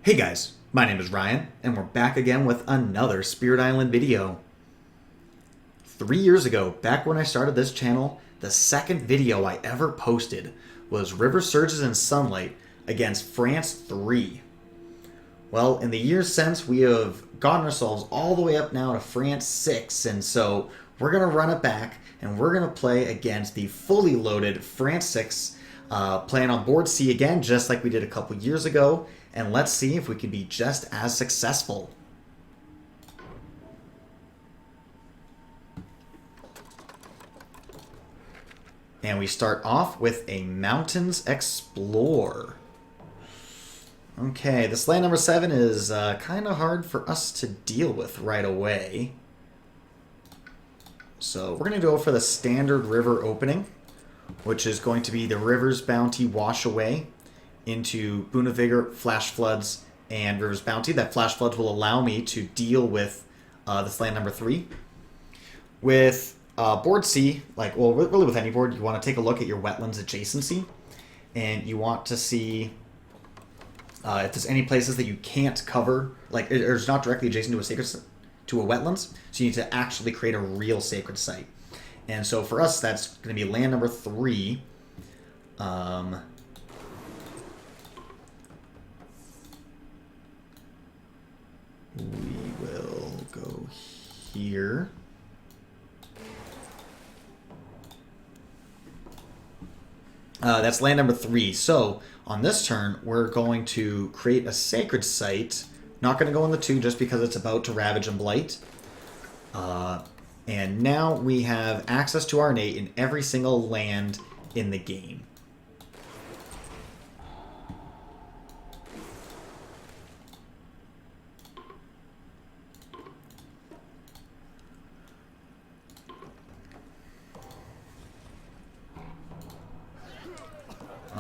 Hey guys, my name is Ryan, and we're back again with another Spirit Island video. 3 years ago, back when I started this channel, the second video I ever posted was River Surges in Sunlight against France 3. Well, in the years since, we have gotten ourselves all the way up now to France 6, and so we're going to run it back, and we're going to play against the fully loaded France 6, playing on board C again, just like we did a couple years ago, and let's see if we can be just as successful. And we start off with a Mountains Explorer. Okay, this land number 7 is kind of hard for us to deal with right away. So we're going to go for the standard river opening, which is going to be the River's Bounty Wash Away into Boon of Vigor, Flash Floods, and River's Bounty. That Flash Floods will allow me to deal with this land number 3. With board C, really with any board, you want to take a look at your wetlands adjacency, and you want to see if there's any places that you can't cover, like it's not directly adjacent to a wetlands, so you need to actually create a real sacred site. And so for us, that's going to be land number 3. We will go here. That's land number 3. So on this turn, we're going to create a sacred site. Not going to go in the 2 just because it's about to ravage and blight. And now we have access to our innate in every single land in the game.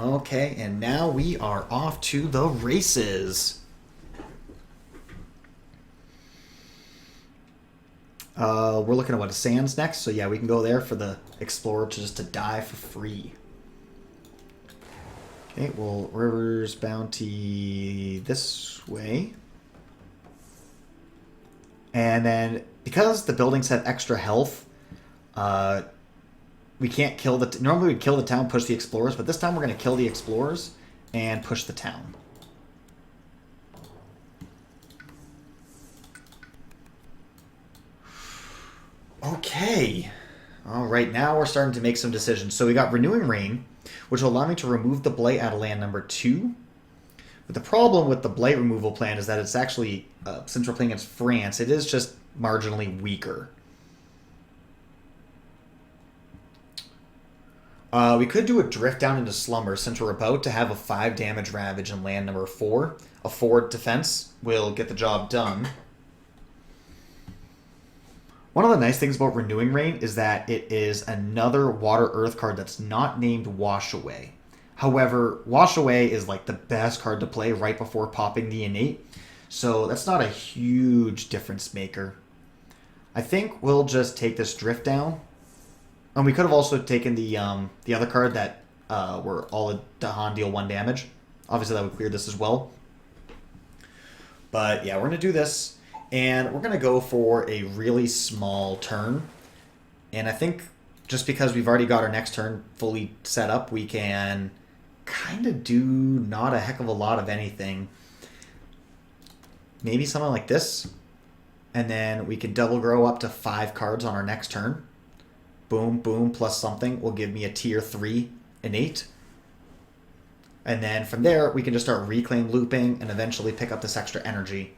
Okay, and now we are off to the races. We're looking at what, Sands next, so yeah, we can go there for the Explorer to die for free. Okay, well, River's Bounty this way. And then, because the buildings have extra health, we can't kill the... Normally we'd kill the town, push the Explorers, but this time we're going to kill the Explorers and push the town. Okay. Alright, now we're starting to make some decisions. So we got Renewing Rain, which will allow me to remove the Blight out of land number 2. But the problem with the Blight removal plan is that it's actually, since we're playing against France, it is just marginally weaker. We could do a Drift down into Slumber since we're about to have a 5 damage Ravage in land number 4. A 4 defense will get the job done. One of the nice things about Renewing Rain is that it is another Water Earth card that's not named Wash Away. However, Wash Away is like the best card to play right before popping the innate, so that's not a huge difference maker. I think we'll just take this Drift down. And we could have also taken the other card that where all Dahan deal 1 damage. Obviously, that would clear this as well. But yeah, we're going to do this. And we're going to go for a really small turn. And I think just because we've already got our next turn fully set up, we can kind of do not a heck of a lot of anything. Maybe something like this. And then we can double grow up to 5 cards on our next turn. Boom, boom, plus something will give me a tier 3 innate. And then from there, we can just start reclaim looping and eventually pick up this extra energy.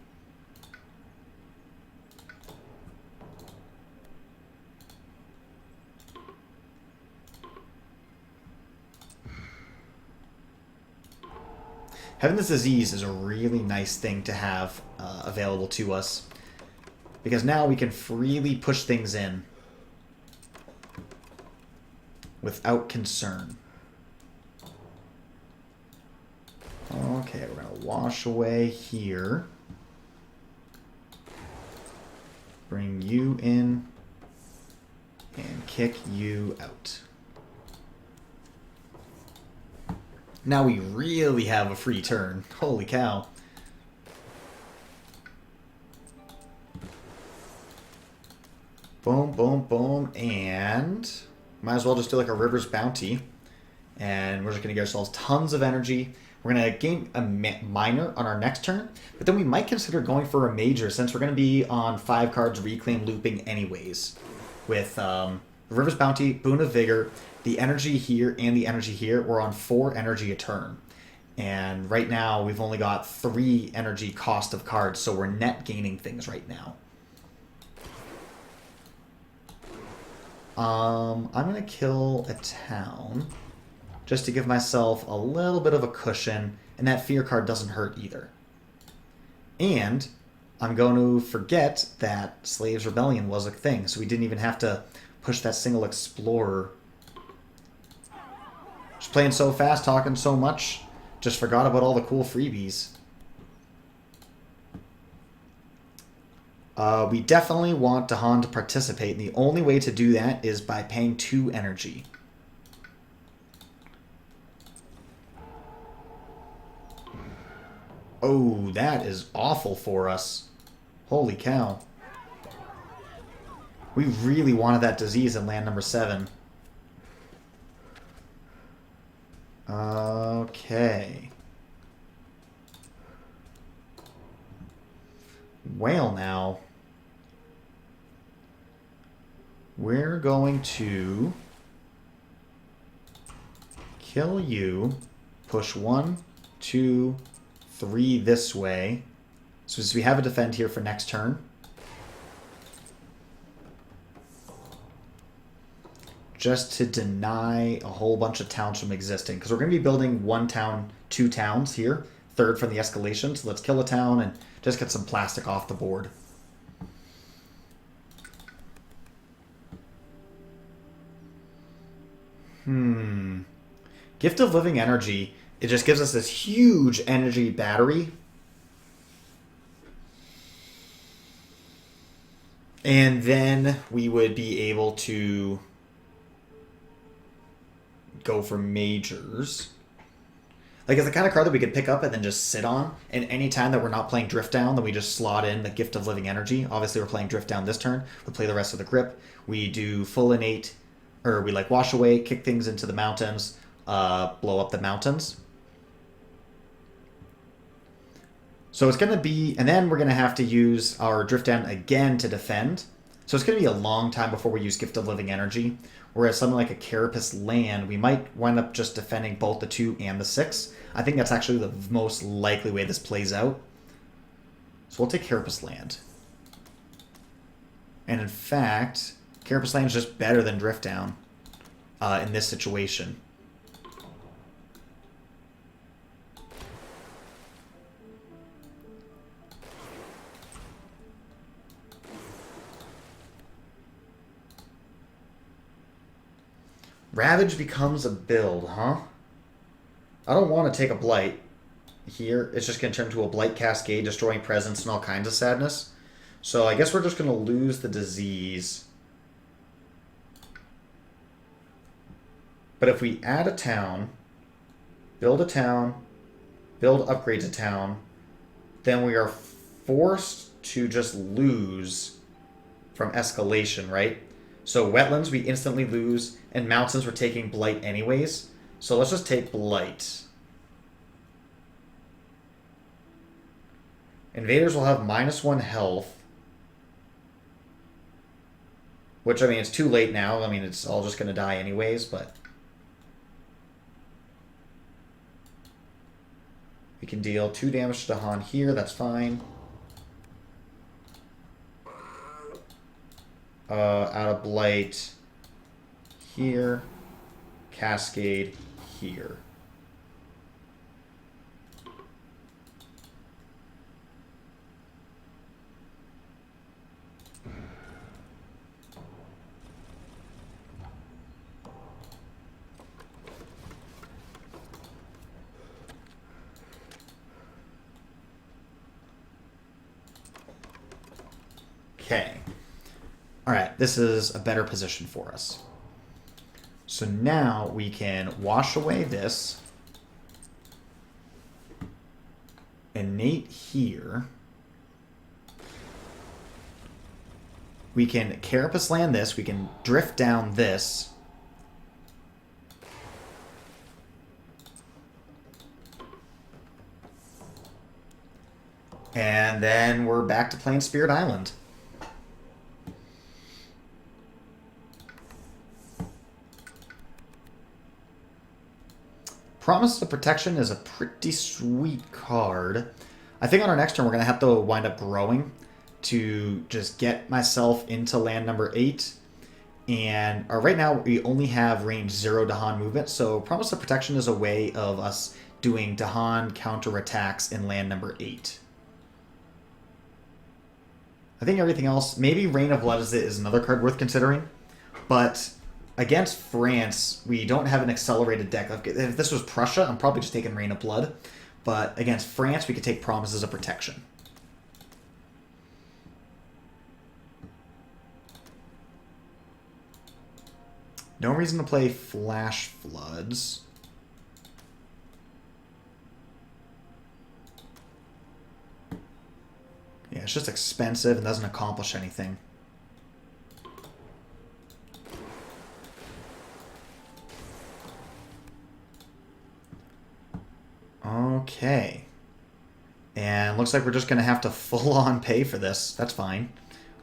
Heaven's Disease is a really nice thing to have available to us, because now we can freely push things in without concern. Okay, we're going to wash away here. Bring you in and kick you out. Now we really have a free turn. Holy cow. Boom, boom, boom, and might as well just do like a River's Bounty. And we're just going to get ourselves tons of energy. We're going to gain a minor on our next turn, but then we might consider going for a major since we're going to be on 5 cards reclaim looping anyways. With River's Bounty, Boon of Vigor, the energy here and the energy here, we're on 4 energy a turn. And right now we've only got 3 energy cost of cards, so we're net gaining things right now. I'm going to kill a town just to give myself a little bit of a cushion, and that fear card doesn't hurt either. And I'm going to forget that Slaves Rebellion was a thing, so we didn't even have to push that single Explorer. Just playing so fast, talking so much, just forgot about all the cool freebies. We definitely want Dahan to participate, and the only way to do that is by paying 2 energy. Oh, that is awful for us. Holy cow. We really wanted that disease in land number 7. Okay. Well, now we're going to kill you, push 1, 2, 3 this way. So we have a defend here for next turn. Just to deny a whole bunch of towns from existing. Because we're going to be building 1 town, 2 towns here. 3rd from the escalation. So let's kill a town and just get some plastic off the board. Gift of Living Energy. It just gives us this huge energy battery. And then we would be able to go for majors. Like, it's the kind of card that we could pick up and then just sit on. And any time that we're not playing Drift Down, then we just slot in the Gift of Living Energy. Obviously, we're playing Drift Down this turn. We'll play the rest of the grip. We do full innate, or we like wash away, kick things into the mountains, blow up the mountains. So it's going to be, and then we're going to have to use our Drift Down again to defend. So it's going to be a long time before we use Gift of Living Energy. Whereas something like a Carapace Land, we might wind up just defending both the 2 and the 6. I think that's actually the most likely way this plays out. So we'll take Carapace Land. And in fact, Carapace Land is just better than Drift Down in this situation. Ravage becomes a build, huh? I don't want to take a Blight here. It's just going to turn into a Blight Cascade, destroying presence and all kinds of sadness. So I guess we're just going to lose the disease. But if we add a town, build upgrades a town, then we are forced to just lose from escalation, right? So wetlands, we instantly lose, and mountains, we're taking Blight anyways. So let's just take Blight. Invaders will have -1 health. Which, I mean, it's too late now. I mean, it's all just going to die anyways, but... we can deal 2 damage to Dahan here, that's fine. Out of Blight here, Cascade here. Okay. Alright, this is a better position for us. So now we can wash away this. Innate here. We can Carapace land this. We can drift down this. And then we're back to playing Spirit Island. Promise of Protection is a pretty sweet card. I think on our next turn we're going to have to wind up growing to just get myself into land number 8. And right now we only have range 0 Dahan movement, so Promise of Protection is a way of us doing Dahan counterattacks in land number 8. I think everything else, maybe Reign of Blood is another card worth considering, but against France, we don't have an accelerated deck. If this was Prussia, I'm probably just taking Reign of Blood, but against France, we could take Promises of Protection. No reason to play Flash Floods. Yeah, it's just expensive and doesn't accomplish anything. Okay. And looks like we're just going to have to full-on pay for this. That's fine.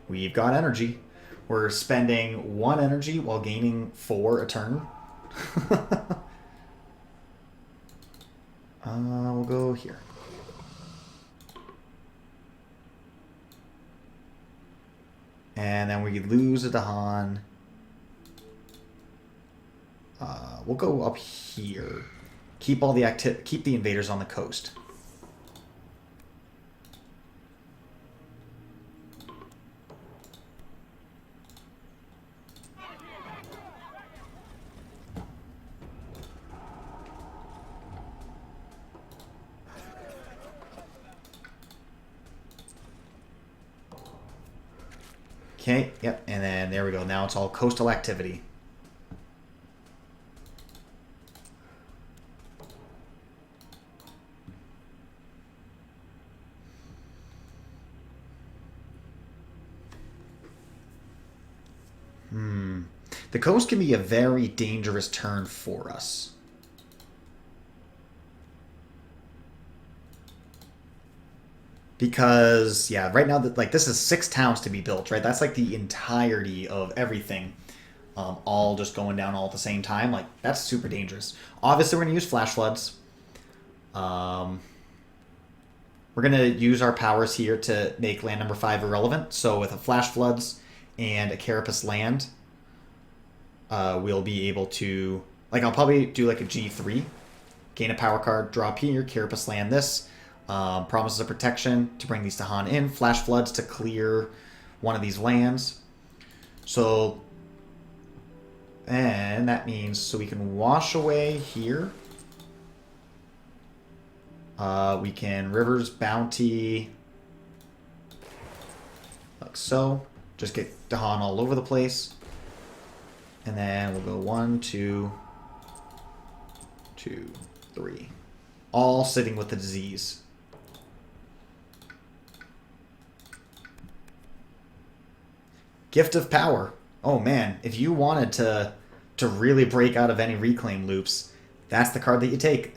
We've got energy. We're spending 1 energy while gaining 4 a turn. We'll go here. And then we lose a Dahan. We'll go up here. Keep all the keep the invaders on the coast. Okay, yep, and then there we go. Now it's all coastal activity. The coast can be a very dangerous turn for us. Because, yeah, right now, like, this is 6 towns to be built, right? That's like the entirety of everything. All just going down all at the same time. Like, that's super dangerous. Obviously, we're going to use Flash Floods. We're going to use our powers here to make land number 5 irrelevant. So with a Flash Floods and a Carapace land, we'll be able to... Like, I'll probably do like a G3. Gain a power card, drop here, Carapace land this. Promises of Protection to bring these Dahan in. Flash Floods to clear one of these lands. So... And that means, so we can wash away here. We can Rivers Bounty, like so. Just get Dahan all over the place. And then we'll go 1, 2, 2, 3. All sitting with the disease. Gift of Power. Oh man, if you wanted to really break out of any reclaim loops, that's the card that you take.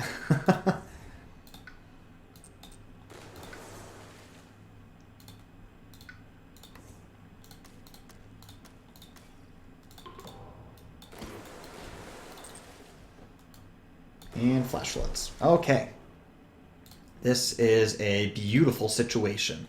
And Flash Floods. Okay. This is a beautiful situation.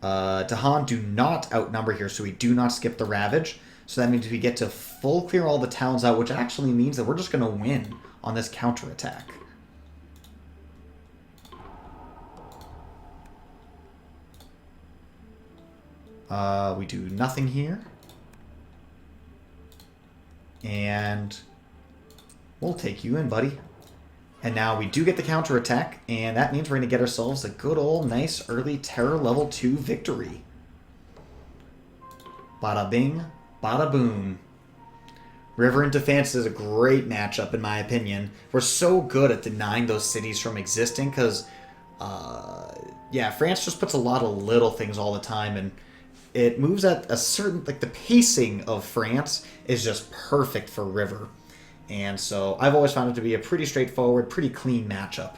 Dahan do not outnumber here, so we do not skip the Ravage. So that means we get to full clear all the towns out, which actually means that we're just going to win on this counterattack. We do nothing here. And we'll take you in, buddy. And now we do get the counterattack, and that means we're going to get ourselves a good old nice early Terror level 2 victory. Bada bing, bada boom. River and Defense is a great matchup in my opinion. We're so good at denying those cities from existing because Yeah, France just puts a lot of little things all the time, and it moves at a certain, like, the pacing of France is just perfect for River. And so I've always found it to be a pretty straightforward, pretty clean matchup.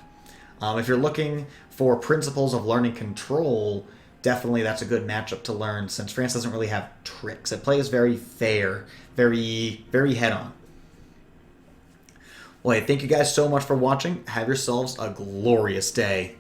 If you're looking for principles of learning control, definitely that's a good matchup to learn since France doesn't really have tricks. It plays very fair, very head on. Well, hey, thank you guys so much for watching. Have yourselves a glorious day.